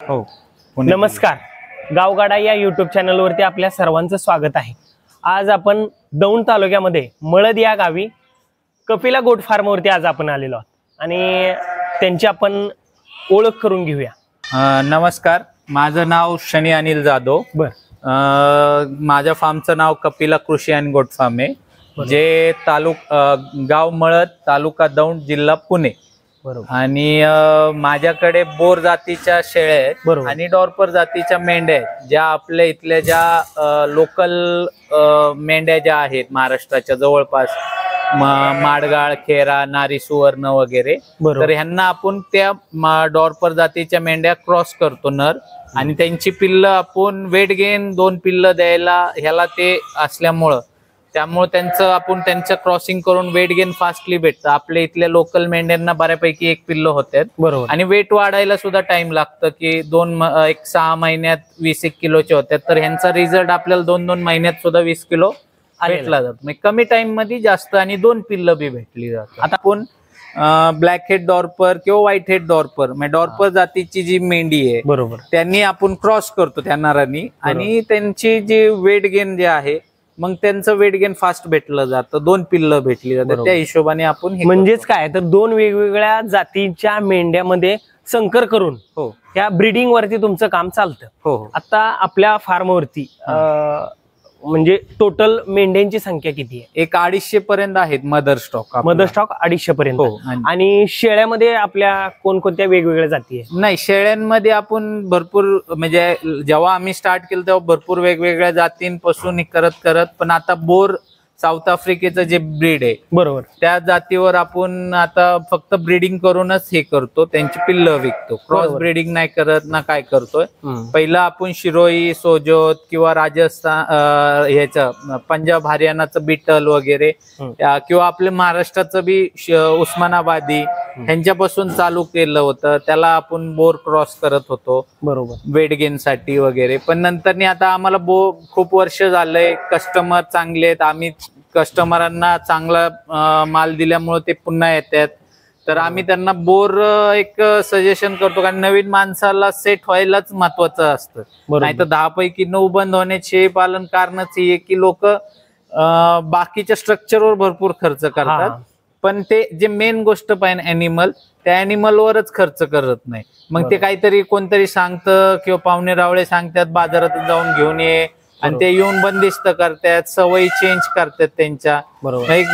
हो. नमस्कार, गावगाडा या यूट्यूब चॅनलवरती आपल्या सर्वांचं स्वागत आहे. आज आपण दौंड तालुक्यामध्ये मळद या गावी कपिला गोट फार्मवरती आज आपण आलेलो आहोत आणि त्यांची आपण ओळख करून घेऊया. नमस्कार, माझं नाव शनी अनिल जाधव. माझ्या फार्मचं नाव कपिला कृषी आणि गोट फार्म आहे, जे गाव मळद, तालुका दौंड, जिल्हा पुणे. आणि माझ्याकडे बोर जातीच्या शेळ्या आहेत आणि डॉर्पर जातीच्या मेंढ्या आहेत, ज्या आपल्या इथल्या ज्या लोकल मेंढ्या ज्या आहेत महाराष्ट्राच्या जवळपास माडगाळ, खेरा, नारी, सुवर्ण वगैरे. तर ह्यांना आपण त्या डॉर्पर जातीच्या मेंढ्या क्रॉस करतो नर, आणि त्यांची पिल्लं आपण वेट गेन 2 पिल्लं द्यायला ह्याला ते असल्यामुळं त्यांचं क्रॉसिंग करून वेट गेन फास्टली भेटतं. आपल्या इथल्या लोकल मेंढ्यांना बऱ्यापैकी 1 पिल्लं होतात आणि वेट वाढायला सुद्धा टाइम लागतं की 6 महिन्यात 20-1 किलोचे होतात. तर ह्यांचा रिझल्ट आपल्याला 2-2 महिन्यात सुद्धा 20 किलो भेटला जातो. म्हणजे कमी टाइम मध्ये जास्त आणि 2 पिल्लं बी भेटली जातात. आता आपण ब्लॅक हेड डॉर्पर किंवा व्हाईट हेड डॉर्पर, म्हणजे डॉर्पर जातीची जी मेंढी आहे त्यांनी आपण क्रॉस करतो त्या नरांनी, आणि त्यांची जी वेट गेन जे आहे मग त्यांचं वेट गेन फास्ट भेटलं जातं, 2 पिल्लं भेटली जातात. त्या हिशोबाने आपण म्हणजेच काय तर 2 वेगवेगळ्या जातीच्या मेंढ्यामध्ये संकर करून त्या ब्रीडिंग वरती तुमचं काम चालतं. आता आपल्या फार्मवरती म्हणजे टोटल मेंढ्यांची संख्या किती आहे? एक 250 पर्यंत आहेत मदर स्टॉक 250 पर्यंत. आणि शेळ्यामध्ये आपल्या कोणकोणत्या वेगवेगळ्या जाती आहे? नाही, शेळ्यांमध्ये आपण भरपूर, म्हणजे जेव्हा आम्ही स्टार्ट केलं तेव्हा भरपूर वेगवेगळ्या जातींपासून करत पण आता बोर साऊथ आफ्रिकेचं जे ब्रीड आहे त्या जातीवर आपण आता फक्त ब्रीडिंग करूनच हे करतो, त्यांची पिल्लं विकतो. क्रॉस ब्रीडिंग नाही करत ना काय करतोय. पहिला आपण शिरोई, सोजोत किंवा राजस्थान ह्याचं पंजाब हरियाणाचं बिटल वगैरे किंवा आपल्या महाराष्ट्राचं बी उस्मानाबादी ह्यांच्यापासून चालू केलं होतं. त्याला आपण बोर क्रॉस करत होतो वेट गेन साठी वगैरे. पण नंतर आता आम्हाला खूप वर्ष झालंय, कस्टमर चांगले आहेत, आम्ही कस्टमरांना चांगला माल दिल्यामुळे ते पुन्हा येतात. तर आम्ही त्यांना बोर एक सजेशन करतो, कारण नवीन माणसाला सेट व्हायलाच महत्वाचं असतं. नाही तर 10 पैकी 9 बंद होण्याचे पालन कारणच हे की लोक बाकीच्या स्ट्रक्चरवर भरपूर खर्च करतात, पण ते जे मेन गोष्ट पाहिजे अॅनिमल, त्या अॅनिमलवरच खर्च करत नाही. मग ते काहीतरी कोणतरी सांगतं किंवा पाहुणे रावळे सांगतात बाजारात जाऊन घेऊन ये, आणि ते येऊन बंदिस्त करतात, सवयी चेंज करतात त्यांच्या. एक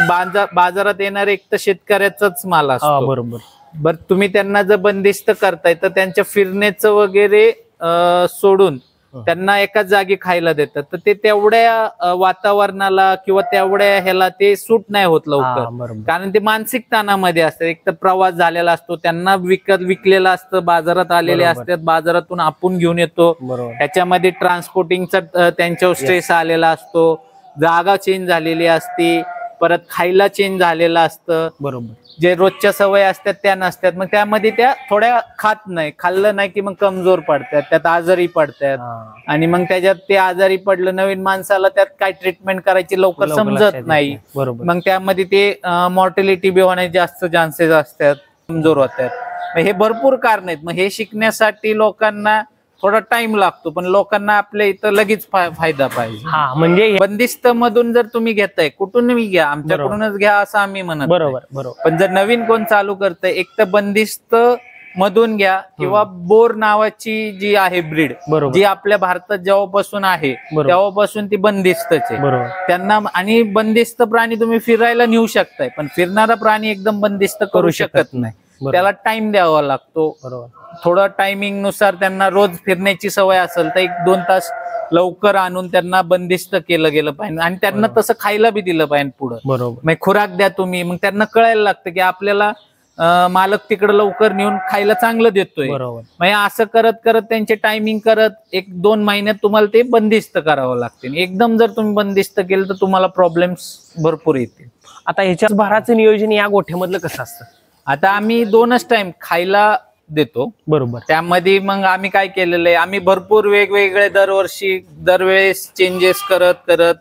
बाजारात येणार एक तर शेतकऱ्याचाच माल असतो. बरं, तुम्ही त्यांना जर बंदिस्त करताय तर त्यांच्या फिरण्याचं वगैरे सोडून त्यांना एकाच जागी खायला देतात, तर ते तेवढ्या वातावरणाला किंवा तेवढ्या ह्याला ते सूट नाही होत लवकर, कारण ते मानसिक ताणामध्ये असतात. एक तर प्रवास झालेला असतो, त्यांना विकलेलं असतं, बाजारात आलेले असतात, बाजारातून आपण घेऊन येतो, त्याच्यामध्ये ट्रान्सपोर्टिंगचा त्यांच्यावर स्ट्रेस आलेला असतो, जागा चेंज झालेली असते, परत खायला चेंज झालेलं असतं, जे रोजच्या सवय असतात त्या नसतात. मग त्यामध्ये त्या थोड्या खाल्लं नाही की मग कमजोर पडतात, त्यात आजारी पडतात, आणि मग त्याच्यात ते आजारी पडलं, नवीन माणसाला त्यात काय ट्रीटमेंट करायची लवकर समजत नाही. मग त्यामध्ये ते मॉर्टॅलिटी बी होण्याचे जास्त चान्सेस असतात, कमजोर होतात. हे भरपूर कारण आहेत. मग हे शिकण्यासाठी लोकांना थोडा टाइम लागतो, पण लोकांना आपल्या इथं लगेच फायदा पाहिजे. म्हणजे बंदिस्त मधून जर तुम्ही घेताय, कुठूनही घ्या, आमच्याकडूनच घ्या असं आम्ही म्हणत. बरोबर. पण जर नवीन कोण चालू करतंय, एक तर बंदिस्त मधून घ्या, किंवा बोर नावाची जी आहे ब्रीड, जी आपल्या भारतात जेव्हापासून आहे तेव्हापासून ती बंदिस्तच आहे. त्यांना, आणि बंदिस्त प्राणी तुम्ही फिरायला नेऊ शकताय, पण फिरणारा प्राणी एकदम बंदिस्त करू शकत नाही, त्याला टाइम द्यावा लागतो. थोडं टायमिंग नुसार त्यांना रोज फिरण्याची सवय असेल तर 1-2 तास लवकर आणून त्यांना बंदिस्त केलं गेलं पाहिजे, आणि त्यांना तसं खायला बी दिलं पाहिजे पुढं. मग खुराक द्या तुम्ही, मग त्यांना कळायला लागतं की आपल्याला मालक तिकडे लवकर नेऊन खायला चांगलं देतोय. मग असं करत करत त्यांचे टायमिंग करत 1-2 महिन्यात तुम्हाला ते बंदिस्त करावं लागते. एकदम जर तुम्ही बंदिस्त केलं तर तुम्हाला प्रॉब्लेम्स भरपूर येतील. आता ह्याच्यात भाराचं नियोजन या गोठ्यामधलं कसं असतं? आता आम्ही 2च टाइम खायला देतो. त्यामध्ये मग आम्ही काय केलेलं आहे, आम्ही भरपूर वेगवेगळे दरवेळेस चेंजेस करत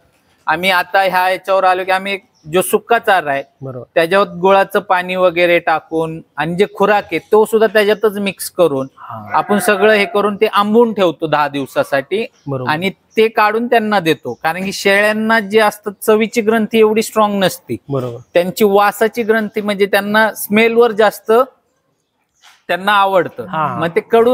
आम्ही आता ह्या याच्यावर आलो की आम्ही जो सुका चारा आहे बरोबर त्याच्यावर गुळाचं पाणी वगैरे टाकून आणि जे खुराक आहे तो सुद्धा त्याच्यातच मिक्स करून आपण सगळं हे करून ते आंबून ठेवतो 10 दिवसासाठी बरोबर आणि ते काढून त्यांना देतो. कारण की शेळ्यांना जे असतात चवीची ग्रंथी एवढी स्ट्रॉंग नसती, बरोबर त्यांची वासाची ग्रंथी म्हणजे त्यांना स्मेलवर जास्त त्यांना आवडतं. मग ते कडू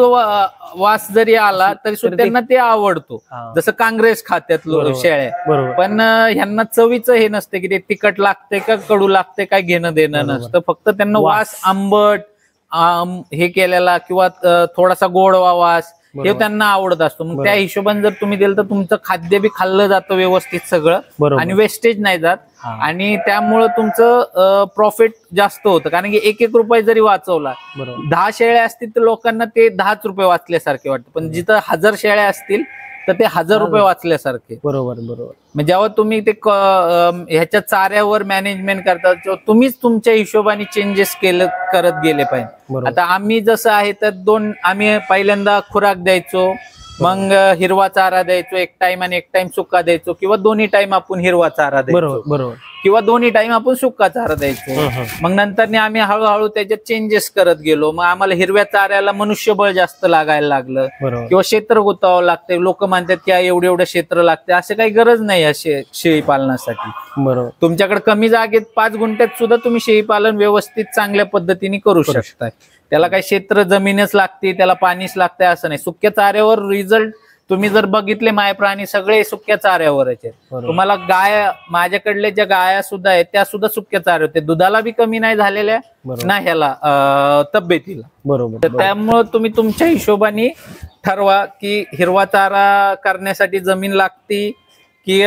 वास जरी आला तरी सुद्धा त्यांना ते आवडतो. जसं काँग्रेस खात्यात शेळ्या, पण ह्यांना चवीचं हे नसतं की ते तिखट लागते का कडू लागते काय घेणं देणं नसतं. फक्त त्यांना वास आंबट हे केलेला किंवा थोडासा गोडवा वास हे त्यांना आवडत असतो. मग त्या हिशोबाने जर तुम्ही दिलं तर तुमचं खाद्य बी खाल्लं जातं व्यवस्थित सगळं आणि वेस्टेज नाही जात आणि त्यामुळं तुमचं प्रॉफिट जास्त होतं. कारण की 1-1 रुपये जरी वाचवला, 10 शेळ्या असतील तर लोकांना ते 10च रुपये वाचल्यासारखे वाटतं, पण जिथं 1000 शेळ्या असतील तर ते 1000 रुपये वाचल्यासारखे. बरोबर बरोबर. मग जेव्हा तुम्ही ते ह्याच्या चाऱ्यावर मॅनेजमेंट करता तेव्हा तुम्हीच तुमच्या हिशोबाने चेंजेस करत गेले पाहिजे. आता आम्ही जसं आहे तर आम्ही पहिल्यांदा खुराक द्यायचो, मग हिरवा चारा द्यायचो 1 टाइम आणि 1 टाइम सुका द्यायचो किंवा दोन्ही टाइम आपण हिरवा चारा द्यायचो बरोबर किंवा दोन्ही टाइम आपण सुका चारा द्यायचो. मग नंतर आम्ही हळूहळू त्याच्यात चेंजेस करत गेलो. मग आम्हाला हिरव्या चाऱ्याला मनुष्यबळ जास्त लागायला लागलं किंवा क्षेत्र गुंतावं लागते. लोक म्हणतात की एवढं क्षेत्र लागते, असं काही गरज नाही आहे शेळी पालनासाठी. बरोबर, तुमच्याकडे कमी जागेत 5 गुंठ्यात सुद्धा तुम्ही शेळी पालन व्यवस्थित चांगल्या पद्धतीने करू शकताय. त्याला काही क्षेत्र जमीनच लागते, त्याला पाणीच लागते असं नाही. सुक्या चाऱ्यावर रिझल्ट तुम्ही जर बघितले, माय प्राणी सगळे सुक्या चाऱ्यावरच आहेत. तुम्हाला गाय, माझ्याकडले ज्या गाया सुद्धा आहेत त्या सुद्धा सुक्या चाऱ्यावर होते, दुधाला बी कमी नाही झालेल्या ना ह्याला तब्येतीला. बरोबर. तर त्यामुळे तुम्ही तुमच्या हिशोबाने ठरवा की हिरवा चारा करण्यासाठी जमीन लागती की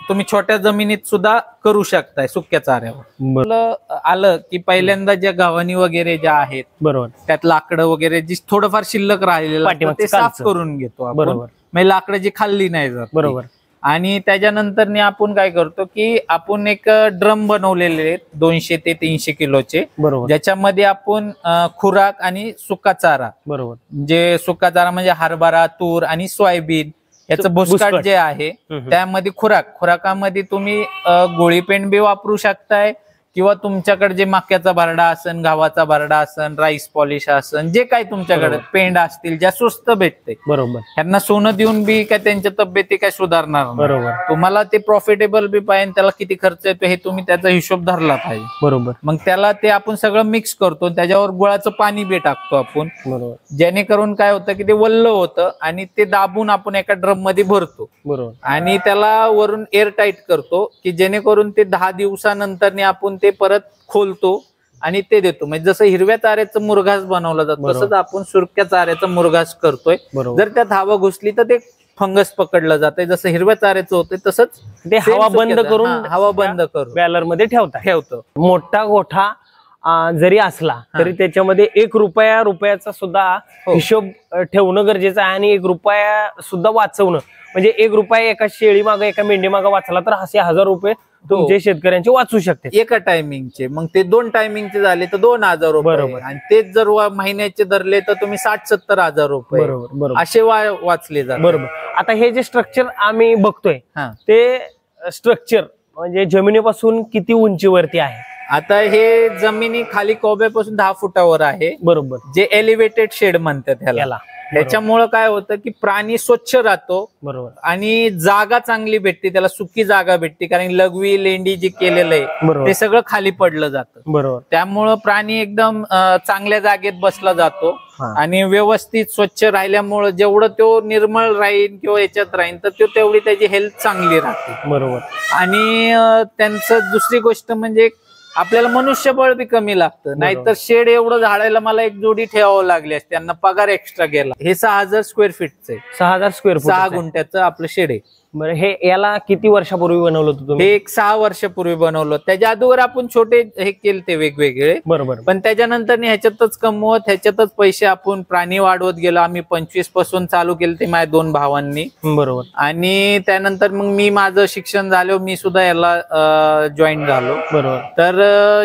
तुम्ही छोट्या जमिनीत सुद्धा करू शकताय सुक्या चाऱ्यावर. आलं की पहिल्यांदा ज्या गव्हाणी वगैरे ज्या आहेत बरोबर त्यात लाकडं वगैरे जी थोडंफार शिल्लक राहिलेलं ते साफ करून घेतो आपण. बरोबर. म्हणजे लाकडं जी खाल्ली नाही जात. बरोबर. आणि त्याच्यानंतर आपण काय करतो की आपण एक ड्रम बनवलेले आहेत 200 ते 300 किलोचे, ज्याच्यामध्ये आपण खुराक आणि सुका चारा, बरोबर, जे सुका चारा म्हणजे हरभरा, तूर आणि सोयाबीन याचं भुसकाट जे आहे त्यामध्ये खुराकामध्ये तुम्ही गोळी पेंड बी वापरू शकताय किंवा तुमच्याकडे जे मक्याचा भरडा असन, गव्हाचा भरडा असन, राईस पॉलिश असन, जे काही तुमच्याकडे पेंड असतील ज्या स्वस्त भेटते. बरोबर. ह्यांना सोनं देऊन बी काय त्यांच्या तब्येती काय सुधारणार. बरोबर. तुम्हाला ते प्रॉफिटेबल बी पाहिजे, त्याला किती खर्च येतो हे तुम्ही त्याचा हिशोब धरला पाहिजे. बरोबर. मग त्याला ते आपण सगळं मिक्स करतो, त्याच्यावर गुळाचं पाणी बी टाकतो आपण. बरोबर. जेणेकरून काय होतं की ते वल्ल होतं आणि ते दाबून आपण एका ड्रम मध्ये भरतो. बरोबर. आणि त्याला वरून एअर टाईट करतो की जेणेकरून ते 10 दिवसानंतर आपण ते परत खोलतो आणि ते देतो. म्हणजे जसं हिरव्या चाऱ्याचं मुरघास बनवलं जातं तसंच आपण सुक्या चाऱ्याचं मुरघास करतोय. जर त्यात हवा घुसली तर ते फंगस पकडलं जाते. जसं हिरव्या चाऱ्याचं होतंय तसंच ते हवा बंद करून बॅलर मध्ये ठेवतो. मोठा गोठा जरी असला तरी त्याच्यामध्ये 1 रुपयाचा सुद्धा हिशोब ठेवणं गरजेचं आहे आणि 1 रुपया सुद्धा वाचवणं. म्हणजे 1 रुपया एका शेळी मागं, एका मेंढी मागं वाचला तर असे 1000 रुपये तुमचे शेतकऱ्यांचे वाचू शकते एका टायमिंगचे. मग ते 2 टायमिंगचे झाले तर 2000 रुपये. बरोबर. आणि तेच जर महिन्याचे धरले तर तुम्ही 60-70 हजार रुपये असे वाचले जातात. बरोबर. आता हे जे स्ट्रक्चर आम्ही बघतोय ते स्ट्रक्चर म्हणजे जमिनीपासून किती उंचीवरती आहे? आता हे जमिनी खाली कोब्यापासून 10 फुटावर आहे. बरोबर. जे एलिव्हेटेड शेड म्हणतात ह्याला. त्याच्यामुळे काय होतं की प्राणी स्वच्छ राहतो. बरोबर. आणि जागा चांगली भेटते, त्याला सुकी जागा भेटते. कारण लघवी लेंडी जे केलेलं आहे ते सगळं खाली पडलं जातं. बरोबर. त्यामुळं प्राणी एकदम चांगल्या जागेत बसला जातो आणि व्यवस्थित स्वच्छ राहिल्यामुळं जेवढं तो निर्मळ राहील किंवा याच्यात राहील तर तो तेवढी त्याची हेल्थ चांगली राहते. बरोबर. आणि त्यांचं दुसरी गोष्ट म्हणजे आपल्याला मनुष्यबळ बी कमी लागतं. नाहीतर शेड एवढं झाडायला मला 1 जोडी ठेवावं लागली असते, त्यांना पगार एक्स्ट्रा गेला. हे 6000 स्क्वेअर फीटचं आहे. 6000 स्क्वेअर फूट 6 गुंठ्याचं आपलं शेड आहे. बरं. हे याला किती वर्षापूर्वी बनवलं होतं तुम्ही? हे 6 वर्षापूर्वी बनवलं. त्याच्या अगोदर आपण छोटे हे केले ते वेगवेगळे. बरोबर. पण त्याच्यानंतर ह्याच्यातच कमवत, ह्याच्यातच पैसे आपण प्राणी वाढवत गेलो. आम्ही 25 पासून चालू केलं ते माझ्या 2 भावांनी. बरोबर. आणि त्यानंतर मग मी माझं शिक्षण झालं, मी सुद्धा याला जॉईन झालो. बरोबर. तर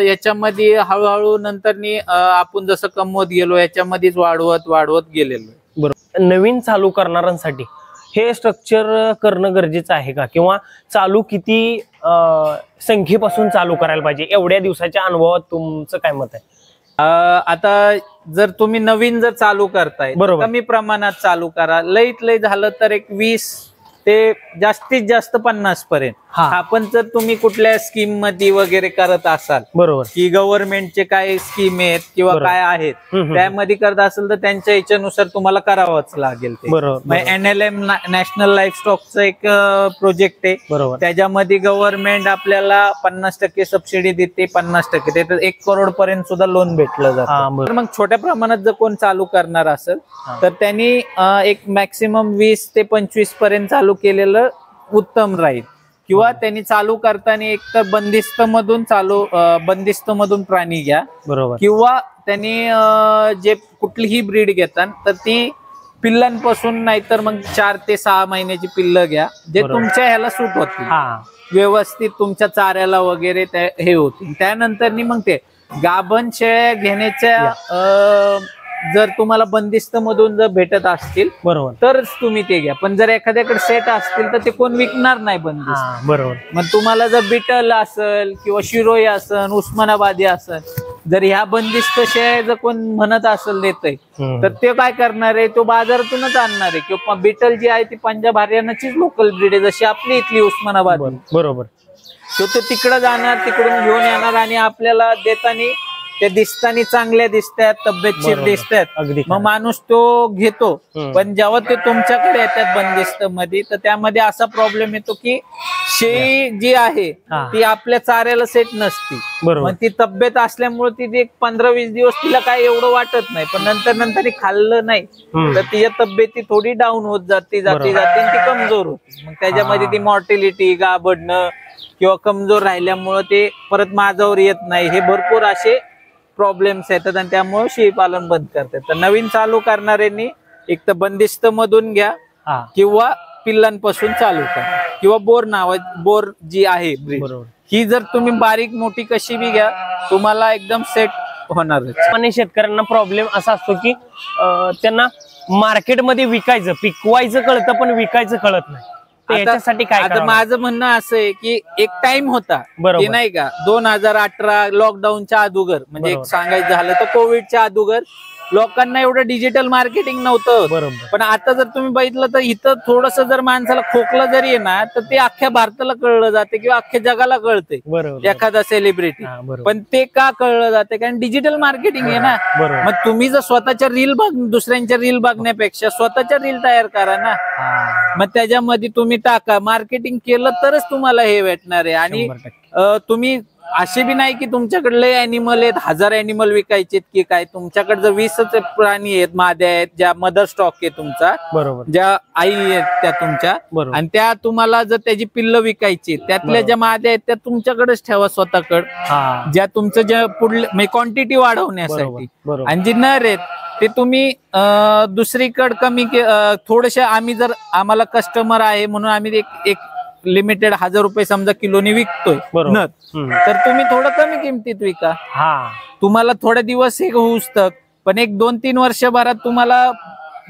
याच्यामध्ये हळूहळू नंतर आपण जसं कमवत गेलो याच्यामध्येच वाढवत गेलेलो. बरोबर. नवीन चालू करणाऱ्यांसाठी हे स्ट्रक्चर करणं गरजेचं आहे का, किंवा चालू किती संख्येपासून चालू करायला पाहिजे? एवढ्या दिवसाच्या अनुभवात तुमचं काय मत आहे? आता जर तुम्ही नवीन जर चालू करताय, बरोबर, कमी प्रमाणात चालू करा. लईत लई झालं तर एक 20 ते जास्तीत जास्त 50 पर्यंत. आपण जर तुम्ही कुठल्या स्कीम मध्ये वगैरे करत असाल, बरोबर, की गव्हर्नमेंटचे काय स्कीम आहेत किंवा काय आहेत त्यामध्ये करत असेल तर त्यांच्या इच्छेनुसार तुम्हाला करावंच लागेल ते. बरोबर. NLM नॅशनल लाईफ स्टॉकचं एक प्रोजेक्ट आहे, बरोबर, त्याच्यामध्ये गव्हर्नमेंट आपल्याला 50% सबसिडी देते, 50% देते, 1 करोड पर्यंत सुद्धा लोन भेटलं जातं. तर मग छोट्या प्रमाणात जर कोण चालू करणार असेल तर त्यांनी एक मॅक्सिमम 20 ते 25 पर्यंत चालू केलेलं उत्तम राहील. किंवा त्यांनी चालू करताना एक तर बंदिस्त मधून प्राणी घ्या, बरोबर, किंवा त्यांनी जे कुठलीही ब्रीड घेतात तर ती पिल्लांपासून, नाहीतर मग 4 ते 6 महिन्याची पिल्लं घ्या, जे तुमच्या ह्याला सूट होतील, व्यवस्थित तुमच्या चाऱ्याला वगैरे हे होतील. त्यानंतर मग ते गाभण शेळ्या घेण्याच्या जर तुम्हाला बंदिस्त मधून जर भेटत असतील, बरोबर, तरच तुम्ही ते घ्या. पण जर एखाद्याकडे सेट असतील तर ते कोण विकणार नाही बंदिस्त, बरोबर. मग तुम्हाला जर बिटल असेल किंवा शिरोई असेल, उस्मानाबादी असेल, जर ह्या बंदिस्त शेळ्या जर कोण म्हणत असेल देतय, तर ते काय करणार आहे, तो बाजारातूनच आणणार आहे. किंवा बिटल जी आहे ती पंजाब हरियाणाचीच लोकल ब्रीड आहे, जशी आपली इथली उस्मानाबाद, बरोबर. तो तिकडे जाणार, तिकडून घेऊन येणार आणि आपल्याला देताना ते दिसताना चांगल्या दिसतात, तब्येतशीर दिसतात, मग माणूस तो घेतो. पण जेव्हा ते तुमच्याकडे येतात बंदिस्त मध्ये, तर त्यामध्ये असा प्रॉब्लेम येतो की शेळी जी आहे ती आपल्या चाऱ्याला सेट नसती. मग ती तब्येत असल्यामुळे ती 15-20 दिवस तिला काय एवढं वाटत नाही, पण नंतर खाल्लं नाही तर तिच्या तब्येती थोडी डाऊन होत जाते आणि ती कमजोर होती. मग त्याच्यामध्ये ती मॉर्टिलिटी, गाभडणं किंवा कमजोर राहिल्यामुळे ते परत माझ्यावर येत नाही, हे भरपूर असे प्रॉब्लेम्स येतात आणि त्यामुळे शेळीपालन बंद करतात. तर नवीन चालू करणाऱ्यांनी एक तर बंदिस्त मधून घ्या किंवा पिल्लांपासून चालू करा, किंवा बोर जी आहे ब्रीड, ही जर तुम्ही बारीक मोठी कशी बी घ्या, तुम्हाला एकदम सेट होणार. आणि शेतकऱ्यांना प्रॉब्लेम असा असतो की त्यांना मार्केटमध्ये विकायचं, पिकवायचं कळतं पण विकायचं कळत नाही. त्याच्यासाठी काय? आता माझं म्हणणं असं आहे की एक टाइम होता, की नाही का, 2018 लॉकडाऊनच्या अगोदर, म्हणजे सांगायचं झालं तर कोविडच्या अगोदर लोकांना एवढं डिजिटल मार्केटिंग नव्हतं. बरोबर. पण आता जर तुम्ही बघितलं तर इथं थोडस जर माणसाला खोकलं जरी आहे ना, तर ते अख्ख्या भारताला कळलं जाते किंवा अख्ख्या जगाला कळते एखादा सेलिब्रिटी. पण ते का कळलं जाते? कारण डिजिटल मार्केटिंग आहे ना. मग तुम्ही जर स्वतःच्या रील दुसऱ्यांच्या रील बघण्यापेक्षा स्वतःच्या रील तयार करा ना. मग त्याच्यामध्ये तुम्ही टाका, मार्केटिंग केलं तरच तुम्हाला हे भेटणार आहे. आणि तुम्ही असे बी नाही की तुमच्याकडे लय अॅनिमल आहेत, 1000 अॅनिमल विकायचे की काय. तुमच्याकडे जर 20च प्राणी आहेत, माद्या आहेत, ज्या मदर स्टॉक आहे तुमचा, बरोबर, ज्या आई आहेत त्या तुमच्या, आणि त्या तुम्हाला जर त्याची पिल्ल विकायची, त्यातल्या ज्या माद्या आहेत त्या तुमच्याकडेच ठेवा स्वतःकडे, ज्या तुमचं ज्या पुढले क्वांटिटी वाढवण्यासाठी. आणि जी नर आहेत ते तुम्ही दुसरीकडे कमी थोडेसे, आम्ही जर आम्हाला कस्टमर आहे म्हणून आम्ही एक लिमिटेड 1000 रुपये समजा किलोनी विकतोय नर, तर तुम्ही थोडं कमी किमतीत विका. तुम्हाला थोडे दिवस हे होऊच तर, पण 1-2-3 वर्षभरात तुम्हाला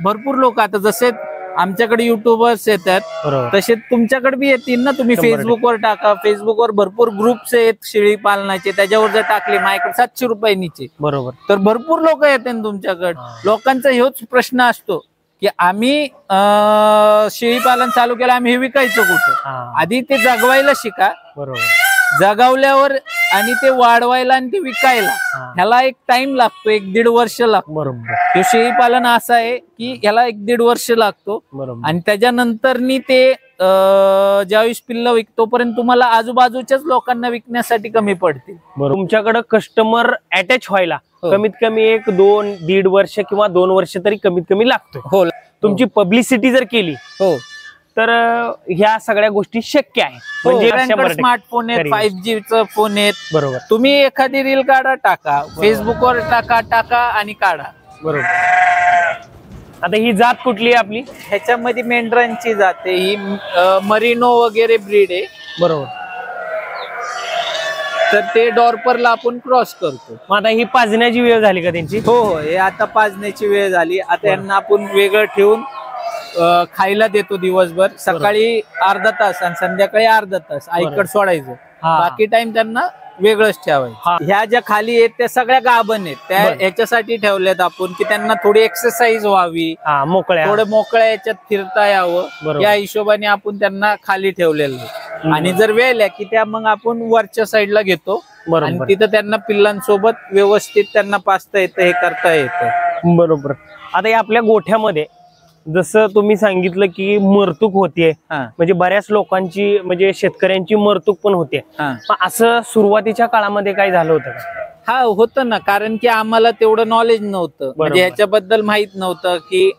भरपूर लोक, आता जसे आमच्याकडे युट्यूबर्स येतात तसे तुमच्याकडे बी येतील ना. तुम्ही फेसबुकवर टाका, फेसबुकवर भरपूर ग्रुप्स आहेत शेळी पालनाचे, त्याच्यावर जर टाकले माझ्याकडे 700 रुपयांनीचे, बरोबर, तर भरपूर लोक येतात तुमच्याकडे. लोकांचा हेच प्रश्न असतो की आम्ही शेळी पालन चालू केलं, आम्ही हे विकायचं कुठं? आधी ते जगवायला शिका, बरोबर, जगवल्यावर आणि ते वाढवायला आणि ते विकायला ह्याला एक टाइम लागतो, 1-1.5 वर्ष लागतो. बरोबर. हे शेळी पालन असं आहे की ह्याला 1-1.5 वर्ष लागतो. आणि त्याच्यानंतर ते ज्यावेळेस पिल्ल विकतोपर्यंत तुम्हाला आजूबाजूच्याच लोकांना विकण्यासाठी कमी पडतील. तुमच्याकडे कस्टमर अटॅच व्हायला कमीत कमी 1-2-1.5 वर्ष किंवा 2 वर्ष तरी कमीत कमी लागतो. हो. तुमची पब्लिसिटी जर केली तर ह्या सगळ्या गोष्टी शक्य आहे. म्हणजे स्मार्टफोन आहेत, 5G च फोन आहेत, बरोबर. तुम्ही एखादी रील काढा, टाका फेसबुकवर, टाका आणि काढा. बरोबर. आता ही जात कुठली आहे आपली? ह्याच्यामध्ये मेंढरांची जात आहे ही, मरिनो वगैरे ब्रीड आहे, बरोबर. तर ते डॉर्परला आपण क्रॉस करतो. मग आता ही पाजण्याची वेळ झाली का त्यांची? हो, हे आता पाजण्याची वेळ झाली. आता यांना आपण वेगळं ठेवून खायला देतो दिवसभर, सकाळी अर्धा तास आणि संध्याकाळी अर्धा तास आईकडे सोडायचं. बाकी टाइम त्यांना वेगळंच ठेवायचं. ह्या ज्या खाली आहेत त्या सगळ्या गाभण आहेत, त्या ह्याच्यासाठी ठेवल्यात आपण की त्यांना थोडी एक्सरसाइज व्हावी, थोडं मोकळ्या याच्यात फिरता यावं, या हिशोबाने आपण त्यांना खाली ठेवलेलं. आणि जर वेळ की त्या मग आपण वरच्या साईडला घेतो आणि तिथं त्यांना पिल्लांसोबत व्यवस्थित त्यांना पाचता येतं, हे करता येतं. बरोबर. आता या आपल्या गोठ्यामध्ये जसं तुम्ही सांगितलं की मरतूक होतीये, म्हणजे बऱ्याच लोकांची म्हणजे शेतकऱ्यांची मरतूक पण होते. असं सुरुवातीच्या काळामध्ये काय झालं होतं का? हा, होतं ना, कारण की आम्हाला तेवढं नॉलेज नव्हतं, म्हणजे ह्याच्याबद्दल माहित नव्हतं की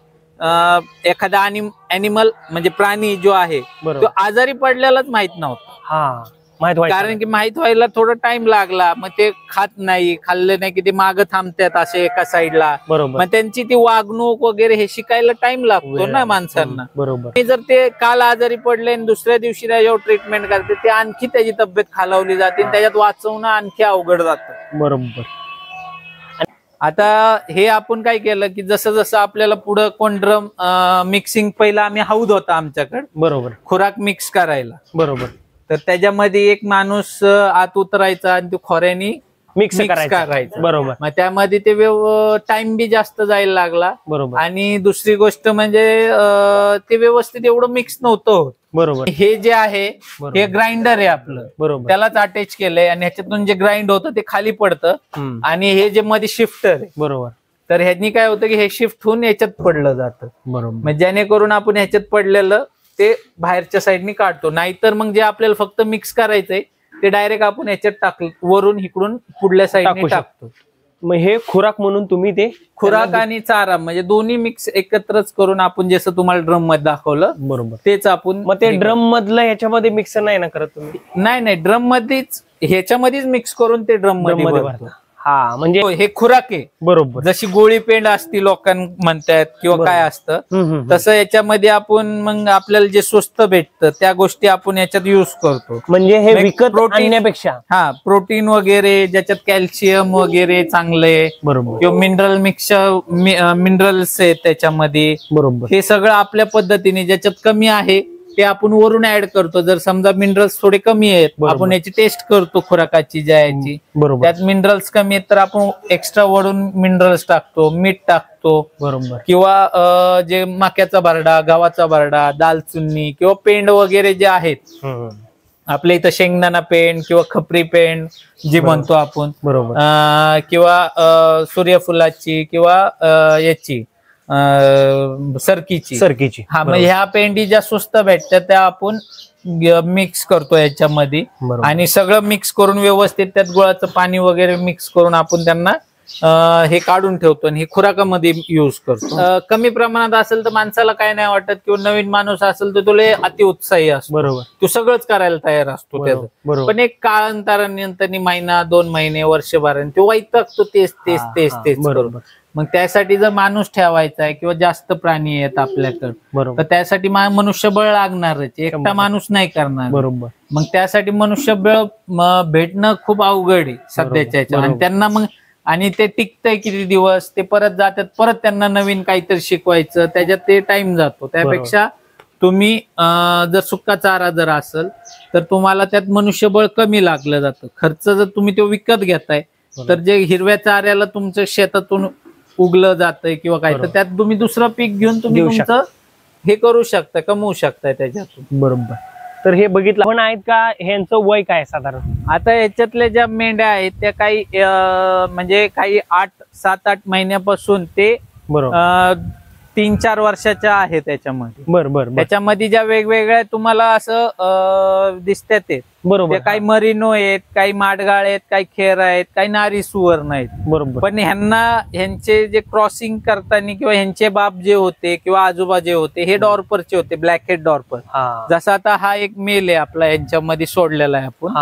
एखादा ॲनिमल म्हणजे प्राणी जो आहे तो आजारी पडलेलाच माहित नव्हता. कारण की माहित व्हायला थोडा टाइम लागला. मग ते खात नाही, खाल्ले नाही की ते मागं थांबतात असे एका साईडला. मग त्यांची ती वागणूक वगैरे हे शिकायला टाइम लागतो ना माणसांना. बरोबर. जर ते काल आजारी पडले आणि दुसऱ्या दिवशी त्याच्यावर ट्रीटमेंट करते, ते आणखी त्याची तब्येत खालावली जाते, त्याच्यात वाचवणं आणखी अवघड जातं. बरोबर. आता हे आपण काय केलं की जसं जसं आपल्याला पुढं कोण ड्रम मिक्सिंग, पहिला आम्ही हौद होता आमच्याकडे, बरोबर, खुराक मिक्स करायला. बरोबर. तर त्याच्यामध्ये एक माणूस आत उतरायचा आणि तो खोऱ्यानी मिक्स करायचं. बरोबर. मग त्यामध्ये ते टाइम बी जास्त जायला लागला. बरोबर. आणि दुसरी गोष्ट म्हणजे ते व्यवस्थित एवढं मिक्स नव्हतं. बरोबर. हे जे आहे हे ग्राइंडर आहे आपलं. बरोबर. त्यालाच अटॅच केलंय आणि ह्याच्यातून जे ग्राइंड होतं ते खाली पडतं आणि हे जे मध्ये शिफ्टर आहे. बरोबर. तर ह्यांनी काय होतं की हे शिफ्ट होऊन ह्याच्यात पडलं जातं. बरोबर. मग जेणेकरून आपण ह्याच्यात पडलेलं ते बाहेरच्या साईडनी काढतो. नाहीतर मग जे आपल्याला फक्त मिक्स करायचंय ते डायरेक्ट आपण ह्याच्यात टाकलं, वरून इकडून पुढल्या साईडने टाकतो. मग हे खुराक म्हणून तुम्ही ते खुराक आणि चारा म्हणजे दोन्ही मिक्स एकत्रच करून आपण जसं तुम्हाला ड्रम मध्ये दाखवलं. बरोबर. तेच आपण. मग ते ड्रम मधलं ह्याच्यामध्ये मिक्स नाही ना करत तुम्ही? नाही, ड्रम मध्येच ह्याच्यामध्येच मिक्स करून ते ड्रम मध्ये भरतो. हा, म्हणजे हे खुराक आहे. बरोबर. जशी गोळी पेंड असती लोकांना म्हणतात किंवा काय असतं तसं याच्यामध्ये आपण मग आपल्याला जे स्वस्त भेटतं त्या गोष्टी आपण याच्यात युज करतो. म्हणजे हे विकत आणण्यापेक्षा प्रोटीन वगैरे ज्याच्यात कॅल्शियम वगैरे चांगले, बरोबर, किंवा मिनरल्स आहेत त्याच्यामध्ये. बरोबर. हे सगळं आपल्या पद्धतीने ज्याच्यात कमी आहे ते आपण वरून ऍड करतो. जर समजा मिनरल्स थोडे कमी आहेत, आपण याची टेस्ट करतो खुराकाची ज्या याची, त्यात मिनरल्स कमी आहेत तर आपण एक्स्ट्रा वरून मिनरल्स टाकतो, मीठ टाकतो. बरोबर. किंवा जे मक्याचा भरडा, गव्हाचा भरडा, दालचुन्नी किंवा पेंड वगैरे जे आहेत आपल्या इथं, शेंगदाणा पेंड किंवा खपरी पेंड जी म्हणतो आपण. बरोबर. किंवा सूर्यफुलाची किंवा याची सरकीची. हा, मग ह्या पेंडी ज्या स्वस्त भेटतात त्या आपण मिक्स करतो याच्यामध्ये आणि सगळं मिक्स करून व्यवस्थित त्यात गुळाचं पाणी वगैरे मिक्स करून आपण त्यांना हे काढून ठेवतो आणि हे खुराकामध्ये युज करतो. कमी प्रमाणात असेल तर माणसाला काय नाही वाटत, किंवा नवीन माणूस असेल तर तुला अति उत्साही असतो. बरोबर. तो सगळंच करायला तयार असतो त्याचं. पण एक काळांतरानंतर महिना, 2 महिने, वर्षभराने तो वैतागतो तेच. बरोबर. मग त्यासाठी जर माणूस ठेवायचा आहे किंवा जास्त प्राणी आहेत आपल्याकडे, तर त्यासाठी मनुष्यबळ लागणारच, एकटा माणूस नाही करणार. बरोबर. मग त्यासाठी मनुष्यबळ भेटणं खूप अवघड आहे सध्याच्या ह्याच्यात. आणि त्यांना मग, आणि ते टिकतंय किती दिवस, ते परत जातात, परत त्यांना नवीन काहीतरी शिकवायचं, त्याच्यात ते टाइम जातो. त्यापेक्षा तुम्ही जर सुका चारा जर असेल तर तुम्हाला त्यात मनुष्यबळ कमी लागलं जातं. खर्च जर तुम्ही तो विकत घेताय तर जे हिरव्या चाऱ्याला तुमचं शेतातून उगलं जातंय किंवा काय, तर त्यात तुम्ही दुसरं पीक घेऊन तुम्ही तुमचं हे करू शकता, कमवू शकताय त्याच्यातून. बरोबर. तर हे बघितलं पण आहेत का, ह्यांचं वय काय साधारण? आता याच्यातल्या ज्या मेंढ्या आहेत त्या काही म्हणजे काही 7-8 महिन्यापासून ते 3-4 वर्षाच्या आहेत त्याच्यामध्ये. बरोबर. त्याच्यामध्ये ज्या वेगवेगळ्या तुम्हाला असं दिसतात ते, बरोबर, काही मरिनो आहेत, काही माडगाळ आहेत, काही खेर आहेत, काही नारी सुवर्ण आहेत. बरोबर. पण ह्यांचे जे क्रॉसिंग करताना किंवा ह्यांचे बाप जे होते किंवा आजोबा जे होते हे डॉर्परचे होते, ब्लॅक हेड डॉर्पर. जसा आता हा एक मेल आहे आपला यांच्यामध्ये सोडलेला आहे आपण.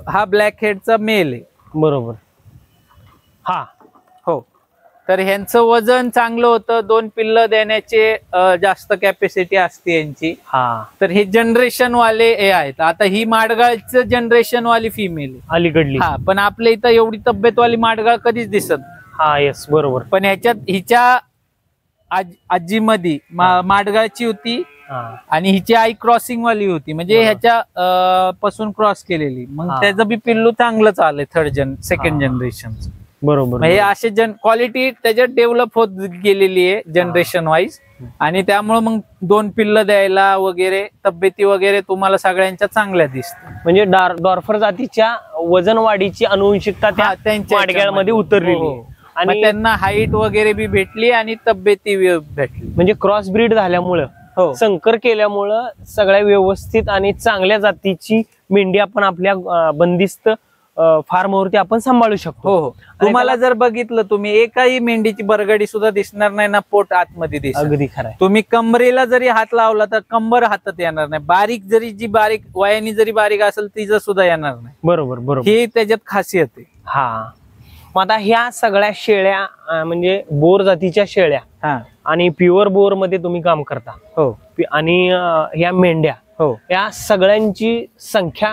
हा ब्लॅक हेडचा मेल आहे. बरोबर. हो. तर ह्यांचं वजन चांगलं होतं, 2 पिल्लं देण्याचे जास्त कॅपॅसिटी असते यांची. तर हे जनरेशन वाले हे आहेत. आता ही माडगाळचं जनरेशन वाली फिमेल अलीकडली. पण आपल्या इथं एवढी तब्येतवाली माडगाळ कधीच दिसत. हा येस बरोबर. पण ह्याच्यात हिच्या आजीमध्ये माडगाळची होती आणि हिची आई क्रॉसिंग वाली होती, म्हणजे ह्याच्या पासून क्रॉस केलेली. मग त्याचं बी पिल्लू चांगलंच आलंय सेकंड जनरेशन. बरोबर. हे असे क्वालिटी त्याच्यात डेव्हलप होत गेलेली आहे जनरेशन वाईज. आणि त्यामुळे मग 2 पिल्ल द्यायला वगैरे तब्येती वगैरे तुम्हाला सगळ्यांच्या चांगल्या दिसतात. म्हणजे डॉर्फर जातीच्या वजन वाढीची अनुवंशिकता त्यांच्या माडग्यामध्ये उतरलेली आणि त्यांना हाईट वगैरे बी भेटली आणि तब्येती भेटली. म्हणजे क्रॉस ब्रीड झाल्यामुळं, संकर केल्यामुळं सगळ्या व्यवस्थित आणि चांगल्या जातीची मेंढी आपण आपल्या बंदिस्त फार्मवरती आपण सांभाळू शकतो. हो. तुम्हाला जर बघितलं तुम्ही एकाही मेंढीची बरगडी सुद्धा दिसणार नाही ना, पोट आतमध्ये दिसणार. अगदी खरं. तुम्ही कमरेला जरी हात लावला तर कंबर हातात येणार नाही. बारीक जरी जी बारीक वयाने जरी बारीक असेल तिचं सुद्धा येणार नाही. बरोबर. ही त्याच्यात खासियत आहे. हा. मग आता ह्या सगळ्या शेळ्या म्हणजे बोर जातीच्या शेळ्या आणि प्युअर बोर मध्ये तुम्ही काम करता. हो. आणि ह्या मेंढ्या, या सगळ्यांची संख्या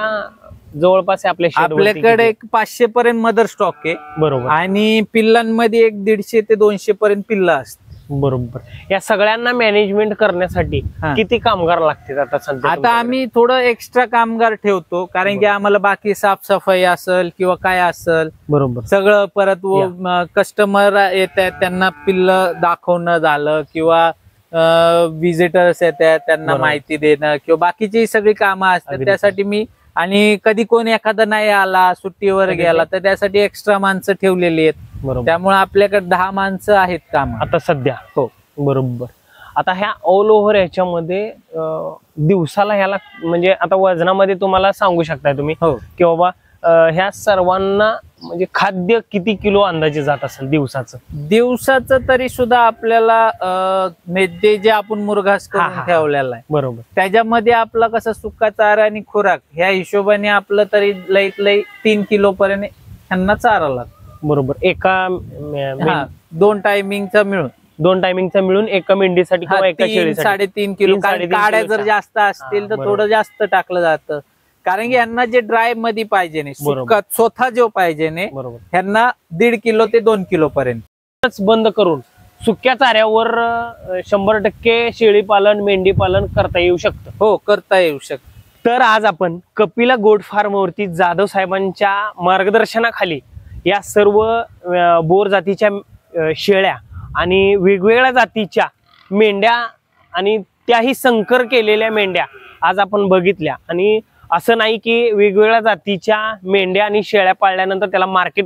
जवळपास आपल्याकडे एक 500 पर्यंत मदर स्टॉक आहे. बरोबर. आणि पिल्लांमध्ये एक 150 ते 200 पर्यंत पिल्ला असतात. बरोबर. या सगळ्यांना मॅनेजमेंट करण्यासाठी किती कामगार लागतात आता सध्या? आता आम्ही थोडं एक्स्ट्रा कामगार ठेवतो, कारण की आम्हाला बाकी साफसफाई असेल किंवा काय असेल. बरोबर. सगळं परत कस्टमर येत आहेत त्यांना पिल्ल दाखवणं झालं किंवा विजिटर्स येत आहेत त्यांना माहिती देणं किंवा बाकीची सगळी कामं असतात. त्यासाठी मी आणि कधी कोण एखादा नाही आला सुट्टीवर गेला तर त्यासाठी एक्स्ट्रा माणसं ठेवलेली आहेत. त्यामुळे आपल्याकडे 10 माणसं आहेत काम आता सध्या. हो बरोबर. आता ह्या ऑल ओव्हर ह्याच्यामध्ये दिवसाला ह्याला म्हणजे आता वजनामध्ये तुम्हाला सांगू शकताय तुम्ही की बाबा ह्या सर्वांना म्हणजे खाद्य किती किलो अंदाजे जात असेल दिवसाचं तरी सुद्धा आपल्याला जे आपण मुरघास करून ठेवलेला आहे. बरोबर. त्याच्यामध्ये आपला कसं सुका चारा आणि खुराक ह्या हिशोबाने आपलं तरी लईत लई 3 किलो पर्यंत त्यांना चारा लागतो. बरोबर. एका 2 टायमिंगचा मिळून एका मेंढीसाठी किंवा एका शेळीसाठी 3.5 किलो. काड्या जर जास्त असतील तर थोडं जास्त टाकलं जातं, कारण की यांना जे ड्राय मध्ये पाहिजे नाही, सुका चोथा जो पाहिजे नाही, ह्यांना 1.5 किलो ते 2 किलो पर्यंत बंद करून सुक्या चाऱ्यावर 100% शेळी पालन मेंढी पालन करता येऊ शकतं. हो, करता येऊ शकतं. तर आज आपण कपिला गोट फार्म वरती जाधव साहेबांच्या मार्गदर्शनाखाली या सर्व बोर जातीच्या शेळ्या आणि वेगवेगळ्या जातीच्या मेंढ्या आणि त्याही संकर केलेल्या मेंढ्या आज आपण बघितल्या. आणि असं नाही की वेगवेगळ्या जातीच्या मेंढ्या आणि शेळ्या पाळल्यानंतर त्याला मार्केट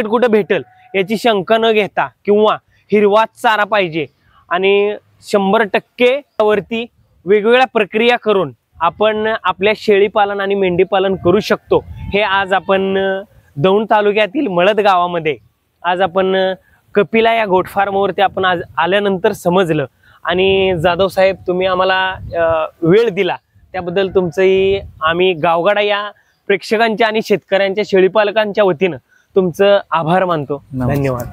कुठं भेटेल याची शंका न घेता किंवा हिरवा चारा पाहिजे आणि 100% वरती वेगवेगळ्या प्रक्रिया करून आपण आपल्या शेळी पालन आणि मेंढी पालन करू शकतो, हे आज आपण दौंड तालुक्यातील मळद गावामध्ये आज आपण कपिला या गोट फार्मवरती आपण आज आल्यानंतर समजलं. आणि जाधव साहेब तुम्ही आम्हाला वेळ दिला त्याबद्दल तुमचंही आम्ही गावगाडा या प्रेक्षकांच्या आणि शेतकऱ्यांच्या शेळीपालकांच्या वतीनं तुमचं आभार मानतो. धन्यवाद.